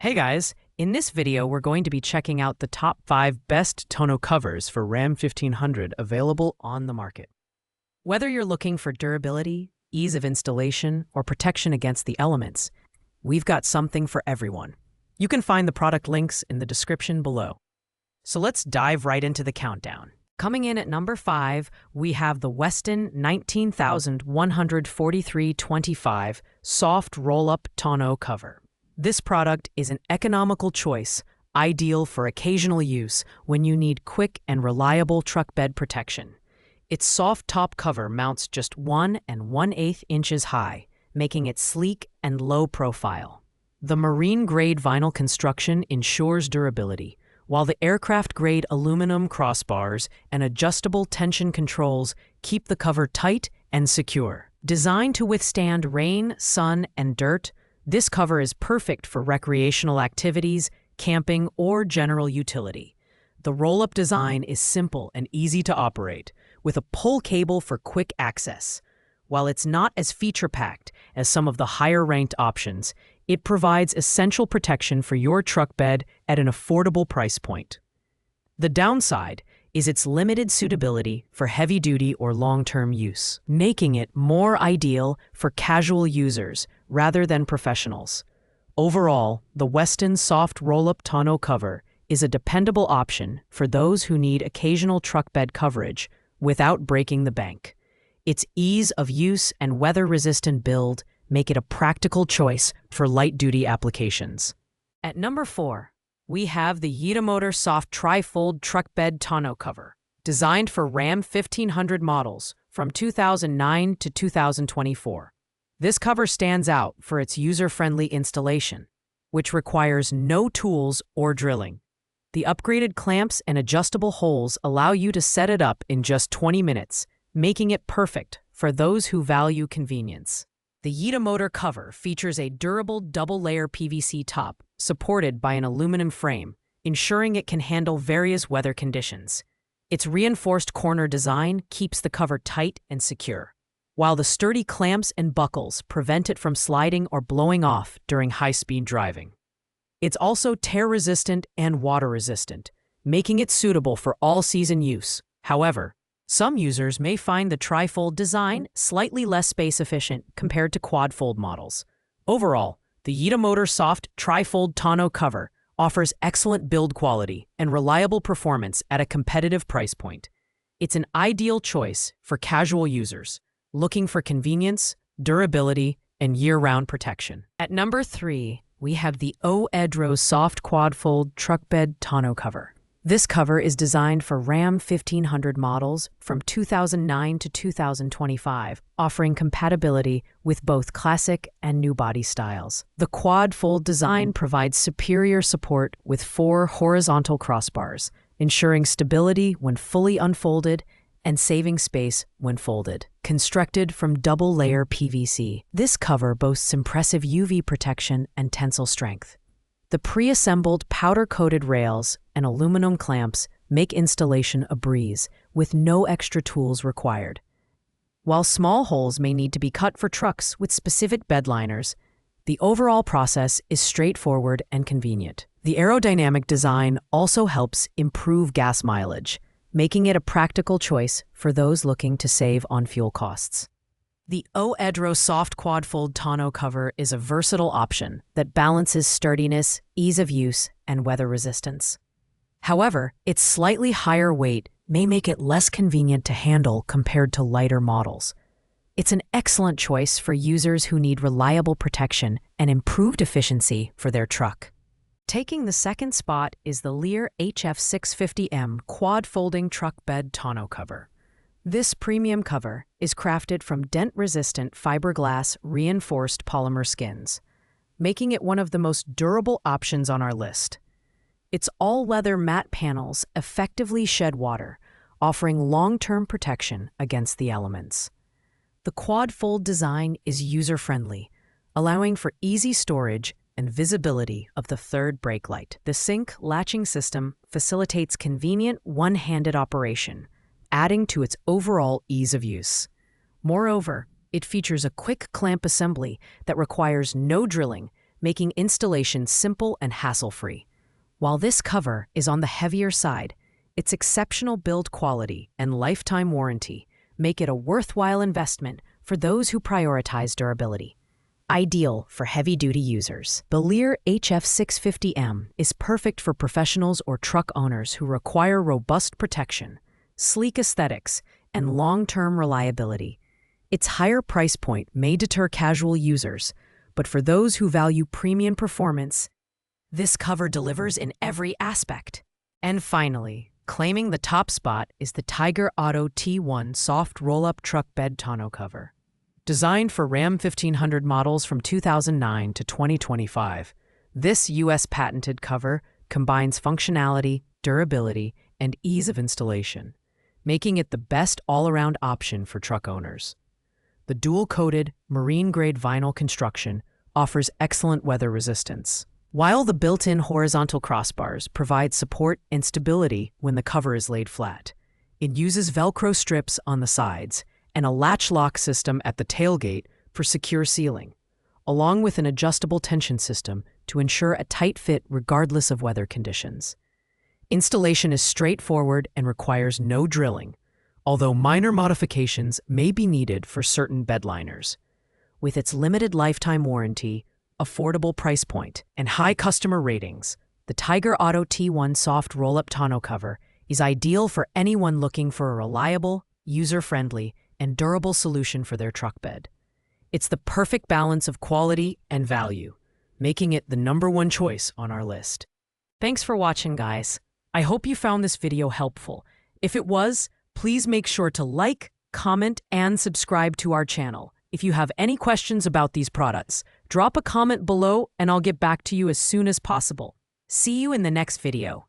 Hey guys, in this video we're going to be checking out the top 5 best tonneau covers for Ram 1500 available on the market. Whether you're looking for durability, ease of installation, or protection against the elements, we've got something for everyone. You can find the product links in the description below. So let's dive right into the countdown. Coming in at number 5, we have the Westin 19143/25 soft roll-up tonneau cover. This product is an economical choice, ideal for occasional use when you need quick and reliable truck bed protection. Its soft top cover mounts just 1 1/8 inches high, making it sleek and low profile. The marine-grade vinyl construction ensures durability, while the aircraft-grade aluminum crossbars and adjustable tension controls keep the cover tight and secure. Designed to withstand rain, sun, and dirt, this cover is perfect for recreational activities, camping, or general utility. The roll-up design is simple and easy to operate, with a pull cable for quick access. While it's not as feature-packed as some of the higher-ranked options, it provides essential protection for your truck bed at an affordable price point. The downside is its limited suitability for heavy-duty or long-term use, making it more ideal for casual users rather than professionals. Overall, the Westin soft roll-up tonneau cover is a dependable option for those who need occasional truck bed coverage without breaking the bank. Its ease of use and weather-resistant build make it a practical choice for light-duty applications. At number 4, we have the YITAMOTOR Soft Tri-Fold Truck Bed Tonneau Cover, designed for Ram 1500 models from 2009 to 2024. This cover stands out for its user-friendly installation, which requires no tools or drilling. The upgraded clamps and adjustable holes allow you to set it up in just 20 minutes, making it perfect for those who value convenience. The YITAMOTOR cover features a durable double-layer PVC top supported by an aluminum frame, ensuring it can handle various weather conditions. Its reinforced corner design keeps the cover tight and secure, while the sturdy clamps and buckles prevent it from sliding or blowing off during high-speed driving. It's also tear-resistant and water-resistant, making it suitable for all-season use. However, some users may find the tri-fold design slightly less space-efficient compared to quad-fold models. Overall, the YITAMOTOR Soft Tri-Fold Tonneau cover offers excellent build quality and reliable performance at a competitive price point. It's an ideal choice for casual users looking for convenience, durability, and year-round protection. At number 3, we have the oEdRo Soft Quad-Fold Truck Bed Tonneau cover. This cover is designed for Ram 1500 models from 2009 to 2025, offering compatibility with both classic and new body styles. The quad-fold design provides superior support with 4 horizontal crossbars, ensuring stability when fully unfolded and saving space when folded. Constructed from double-layer PVC, this cover boasts impressive UV protection and tensile strength. The pre-assembled powder-coated rails and aluminum clamps make installation a breeze, with no extra tools required. While small holes may need to be cut for trucks with specific bed liners, the overall process is straightforward and convenient. The aerodynamic design also helps improve gas mileage, making it a practical choice for those looking to save on fuel costs. The oEdRo Soft Quad-Fold Tonneau cover is a versatile option that balances sturdiness, ease of use, and weather resistance. However, its slightly higher weight may make it less convenient to handle compared to lighter models. It's an excellent choice for users who need reliable protection and improved efficiency for their truck. Taking the second spot is the LEER HF650M Quad-Folding Truck Bed Tonneau cover. This premium cover is crafted from dent-resistant fiberglass reinforced polymer skins, making it one of the most durable options on our list. Its all-weather matte panels effectively shed water, offering long-term protection against the elements. The quad-fold design is user-friendly, allowing for easy storage and visibility of the third brake light. The sync latching system facilitates convenient one-handed operation, adding to its overall ease of use. Moreover, it features a quick clamp assembly that requires no drilling, making installation simple and hassle-free. While this cover is on the heavier side, its exceptional build quality and lifetime warranty make it a worthwhile investment for those who prioritize durability. Ideal for heavy-duty users, the LEER HF650M is perfect for professionals or truck owners who require robust protection, sleek aesthetics, and long-term reliability. Its higher price point may deter casual users, but for those who value premium performance, this cover delivers in every aspect. And finally, claiming the top spot is the Tyger Auto T1 soft roll-up truck bed tonneau cover. Designed for Ram 1500 models from 2009 to 2025, this U.S. patented cover combines functionality, durability, and ease of installation, making it the best all-around option for truck owners. The dual-coated, marine-grade vinyl construction offers excellent weather resistance, while the built-in horizontal crossbars provide support and stability when the cover is laid flat. It uses Velcro strips on the sides and a latch lock system at the tailgate for secure sealing, along with an adjustable tension system to ensure a tight fit regardless of weather conditions. Installation is straightforward and requires no drilling, although minor modifications may be needed for certain bed liners. With its limited lifetime warranty, affordable price point, and high customer ratings, the Tyger Auto T1 soft roll-up tonneau cover is ideal for anyone looking for a reliable, user-friendly, and durable solution for their truck bed. It's the perfect balance of quality and value, making it the #1 choice on our list. Thanks for watching, guys. I hope you found this video helpful. If it was, please make sure to like, comment, and subscribe to our channel. If you have any questions about these products, drop a comment below and I'll get back to you as soon as possible. See you in the next video.